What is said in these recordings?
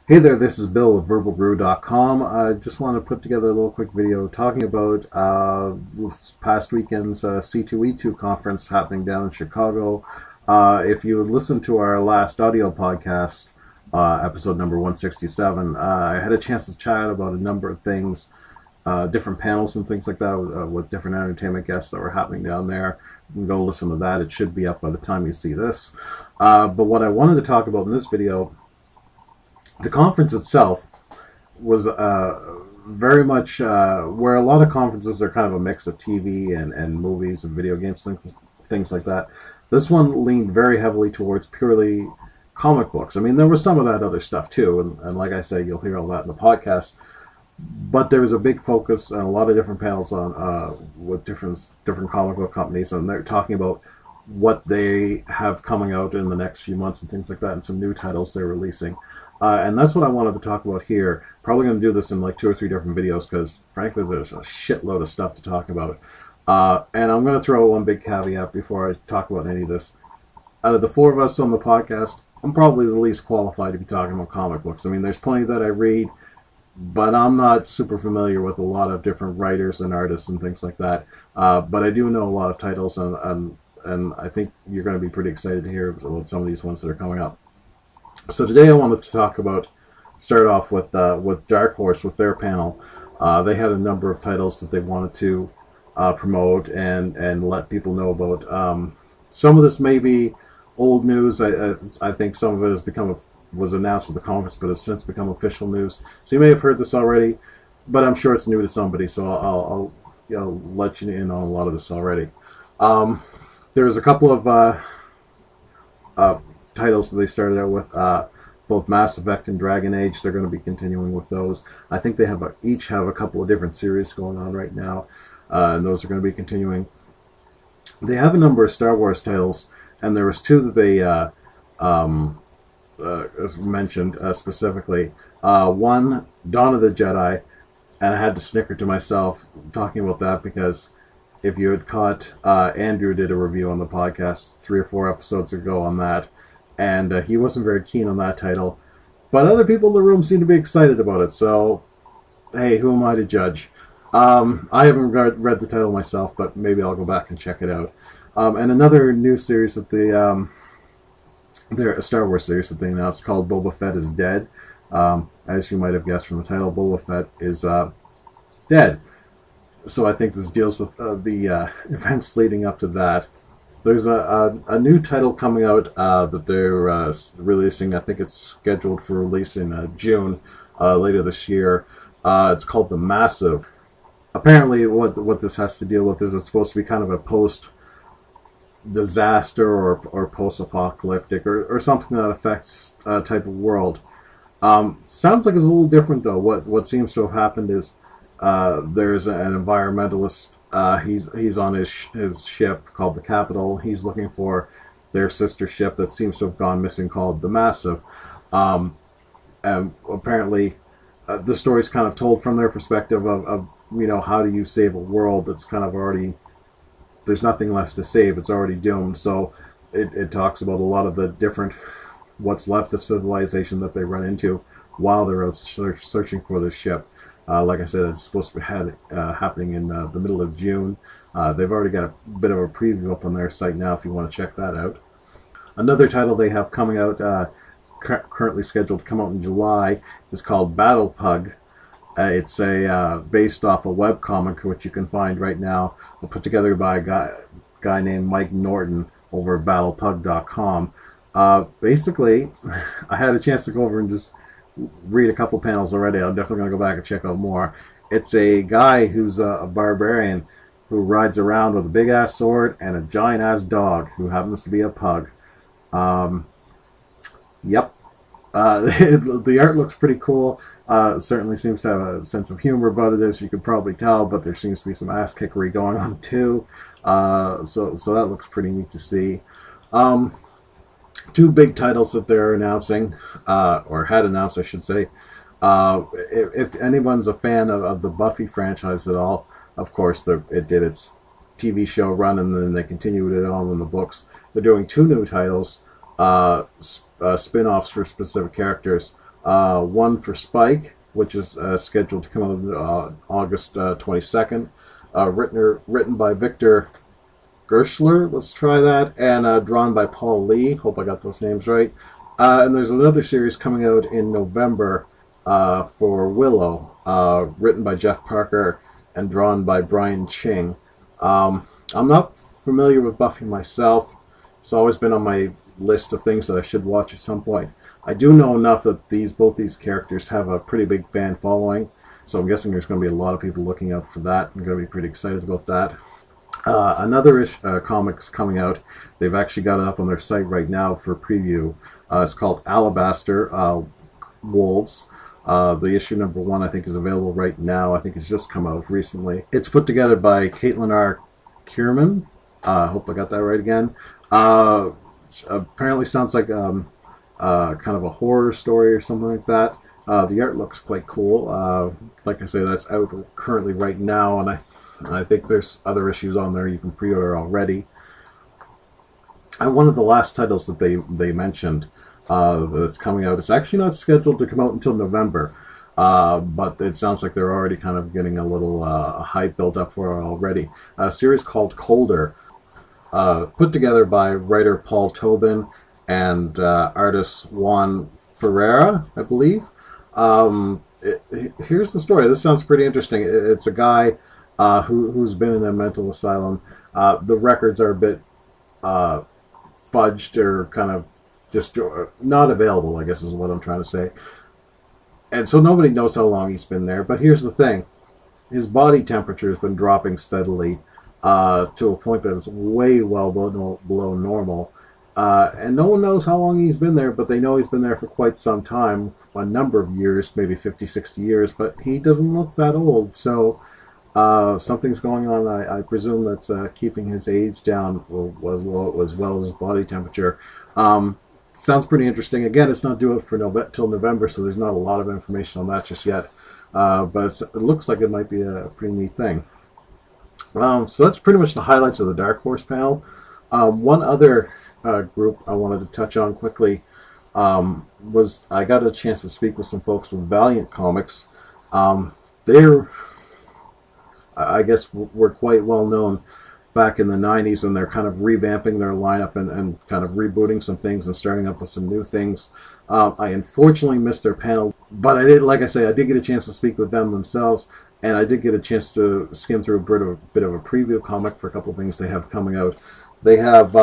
Hey there, this is Bill of verbalbrew.com. I just want to put together a little quick video talking about this past weekend's C2E2 conference happening down in Chicago. If you would listen to our last audio podcast, episode number 167, I had a chance to chat about a number of things, different panels and things like that with different entertainment guests that were happening down there. You can go listen to that. It should be up by the time you see this. But what I wanted to talk about in this video, the conference itself was very much where a lot of conferences are kind of a mix of TV and movies and video games, things like that. This one leaned very heavily towards purely comic books. I mean, there was some of that other stuff too, and like I say, you'll hear all that in the podcast. But there was a big focus and a lot of different panels on with different comic book companies, and they're talking about what they have coming out in the next few months and things like that, and some new titles they're releasing. And that's what I wanted to talk about here. Probably going to do this in like 2 or 3 different videos because, frankly, there's a shitload of stuff to talk about. And I'm going to throw one big caveat before I talk about any of this. Out of the 4 of us on the podcast, I'm probably the least qualified to be talking about comic books. I mean, there's plenty that I read, but I'm not super familiar with a lot of different writers and artists and things like that. But I do know a lot of titles, and I think you're going to be pretty excited to hear about some of these ones that are coming up. So today I wanted to start off with DarkHorse, with their panel. They had a number of titles that they wanted to promote and let people know about. Some of this may be old news. I think some of it was announced at the conference, but has since become official news. So you may have heard this already, but I'm sure it's new to somebody. So I'll let you in on a lot of this already. There's a couple of titles that they started out with, both Mass Effect and Dragon Age. They're going to be continuing with those. I think they each have a couple of different series going on right now, and those are going to be continuing. They have a number of Star Wars titles, and there was 2 that they mentioned specifically. One, Dawn of the Jedi, and I had to snicker to myself talking about that because if you had caught, Andrew did a review on the podcast 3 or 4 episodes ago on that, and he wasn't very keen on that title, but other people in the room seem to be excited about it, so hey, who am I to judge? I haven't read the title myself, but maybe I'll go back and check it out. And another new series that a Star Wars series that they announced called Boba Fett is Dead. As you might have guessed from the title, Boba Fett is dead. So I think this deals with the events leading up to that. There's a new title coming out that they're releasing. I think it's scheduled for release in June later this year. It's called The Massive. Apparently what this has to deal with is it's supposed to be kind of a post-disaster or post-apocalyptic or something that affects a type of world. Sounds like it's a little different, though. What seems to have happened is there's an environmentalist. He's on his ship called the Capital. He's looking for their sister ship that seems to have gone missing called the Massive. And apparently, the story's kind of told from their perspective of how do you save a world that's kind of already, there's nothing left to save. It's already doomed. So it talks about a lot of the different what's left of civilization that they run into while they're out searching for this ship. Like I said, it's supposed to be happening in the middle of June. They've already got a bit of a preview up on their site now if you want to check that out. Another title they have coming out, currently scheduled to come out in July, is called Battle Pug. It's based off a webcomic which you can find right now, put together by a guy named Mike Norton over at battlepug.com. Basically, I had a chance to go over and just read a couple panels already. I'm definitely going to go back and check out more. It's a guy who's a barbarian who rides around with a big-ass sword and a giant-ass dog who happens to be a pug. Yep. The art looks pretty cool. Certainly seems to have a sense of humor about it, as you could probably tell, but there seems to be some ass-kickery going on, too. So that looks pretty neat to see. 2 big titles that they're announcing, or had announced, I should say. If anyone's a fan of the Buffy franchise at all, of course, it did its TV show run, and then they continued it on in the books. They're doing 2 new titles, spin-offs for specific characters. one for Spike, which is scheduled to come out August 22nd. Written by Victor Gershler, let's try that, and drawn by Paul Lee. Hope I got those names right. And there's another series coming out in November for Willow, written by Jeff Parker and drawn by Brian Ching. I'm not familiar with Buffy myself. It's always been on my list of things that I should watch at some point. I do know enough that both these characters have a pretty big fan following, so I'm guessing there's going to be a lot of people looking out for that. I'm going to be pretty excited about that. Another comics coming out. They've actually got it up on their site right now for preview. It's called Alabaster Wolves. The issue number 1, I think, is available right now. I think it's just come out recently. It's put together by Caitlin R. Kierman. Hope I got that right again. Apparently sounds like kind of a horror story or something like that. The art looks quite cool. Like I say, that's out currently right now, and I think there's other issues on there you can pre-order already. And one of the last titles that they mentioned that's coming out, it's actually not scheduled to come out until November, but it sounds like they're already kind of getting a little hype built up for it already. A series called Colder, put together by writer Paul Tobin and artist Juan Ferreira, I believe. Here's the story. This sounds pretty interesting. It's a guy who's been in a mental asylum. The records are a bit fudged or kind of not available, I guess is what I'm trying to say. And so nobody knows how long he's been there. But here's the thing. His body temperature has been dropping steadily to a point that it's way well below normal. And no one knows how long he's been there, but they know he's been there for quite some time, a number of years, maybe 50, 60 years, but he doesn't look that old. So something's going on, I presume, that's keeping his age down as well as his body temperature. Sounds pretty interesting. Again, it's not due till November, so there's not a lot of information on that just yet. But it looks like it might be a pretty neat thing. So that's pretty much the highlights of the Dark Horse panel. One other group I wanted to touch on quickly was I got a chance to speak with some folks with Valiant Comics. They're, I guess, were quite well known back in the 90s, and they're kind of revamping their lineup and kind of rebooting some things and starting up with some new things. I unfortunately missed their panel, but I did, like I say, I did get a chance to speak with them themselves, and I did get a chance to skim through a bit of a preview comic for a couple of things they have coming out. They have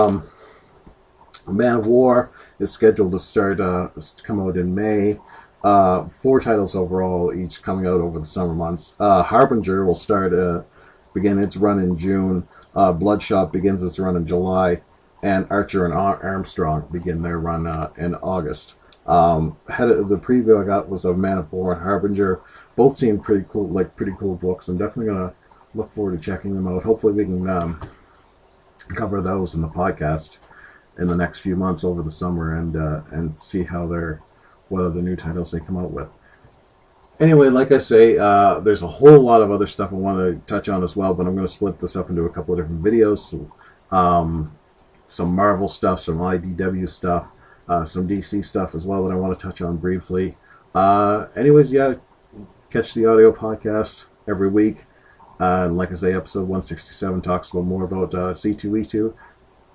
Man of War is scheduled to come out in May. 4 titles overall, each coming out over the summer months. Harbinger will begin its run in June. Bloodshot begins its run in July, and Archer and Armstrong begin their run in August. The preview I got was of Man of War and Harbinger. Both seem pretty cool, like pretty cool books. I'm definitely gonna look forward to checking them out. Hopefully, we can cover those in the podcast in the next few months over the summer and see what other new titles they come out with. Anyway, like I say, there's a whole lot of other stuff I want to touch on as well, but I'm going to split this up into a couple of different videos. Some Marvel stuff, some IDW stuff, some DC stuff as well that I want to touch on briefly. Anyways, yeah, catch the audio podcast every week. And like I say, episode 167 talks a little more about C2E2.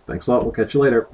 Thanks a lot. We'll catch you later.